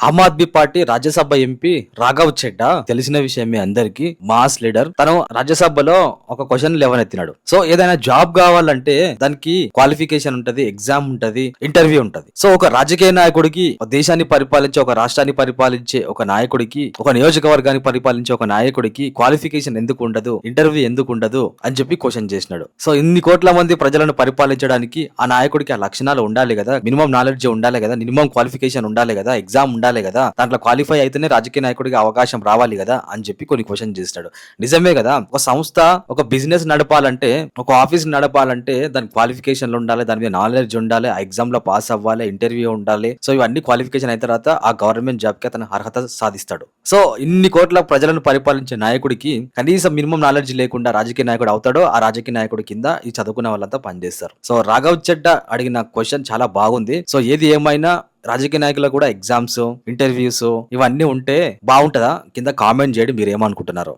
Aam Aadmi party Rajya Sabha MP Raghav చెడ్డా తెలిసిన విషయమే అందరికి, మాస్ లీడర్. తను రాజ్యసభలో ఒక క్వశ్చన్ లేవనెత్తినాడు. సో ఏదైనా జాబ్ కావాలంటే దానికి క్వాలిఫికేషన్ ఉంటది, ఎగ్జామ్ ఉంటది, ఇంటర్వ్యూ ఉంటది. సో ఒక రాజకీయ నాయకుడికి, ఒక దేశాన్ని పరిపాలించే, ఒక రాష్ట్రాన్ని పరిపాలించే ఒక నాయకుడికి, ఒక నియోజకవర్గాన్ని పరిపాలించే ఒక నాయకుడికి క్వాలిఫికేషన్ ఎందుకు ఉండదు, ఇంటర్వ్యూ ఎందుకు ఉండదు అని చెప్పి క్వశ్చన్ చేసినాడు. సో ఇన్ని కోట్ల మంది ప్రజలను పరిపాలించడానికి ఆ నాయకుడికి ఆ లక్షణాలు ఉండాలి కదా, మినిమం నాలెడ్జ్ ఉండాలి కదా, మినిమం క్వాలిఫికేషన్ ఉండాలి కదా, ఎగ్జామ్ ఉండాలి కదా, దాంట్లో క్వాలిఫై అయితేనే రాజకీయ నాయకుడికి అవకాశం రావాలి కదా అని చెప్పి కొన్ని క్వశ్చన్ చేస్తాడు. నిజమే కదా, ఒక సంస్థ, ఒక బిజినెస్ నడపాలంటే, ఒక ఆఫీస్ నడపాలంటే దాని క్వాలిఫికేషన్లు ఉండాలి, దాని మీద నాలెడ్జ్ ఉండాలి, ఆ ఎగ్జామ్ లో పాస్ అవ్వాలి, ఇంటర్వ్యూ ఉండాలి. సో ఇవన్నీ క్వాలిఫికేషన్ అయిన తర్వాత ఆ గవర్నమెంట్ జాబ్ కి అతను అర్హత సాధిస్తాడు. సో ఇన్ని కోట్ల ప్రజలను పరిపాలించే నాయకుడికి కనీసం మినిమం నాలెడ్జ్ లేకుండా రాజకీయ నాయకుడు అవుతాడో, ఆ రాజకీయ నాయకుడి కింద ఈ చదువుకున్న వాళ్ళంతా పనిచేస్తారు. సో రాఘవ్ చెడ్డా అడిగిన క్వశ్చన్ చాలా బాగుంది. సో ఏది ఏమైనా రాజకీయ నాయకులకు కూడా ఎగ్జామ్స్, ఇంటర్వ్యూస్ ఇవన్నీ ఉంటే బాగుంటుందా? కింద కామెంట్ చేయండి, మీరు ఏమనుకుంటున్నారో.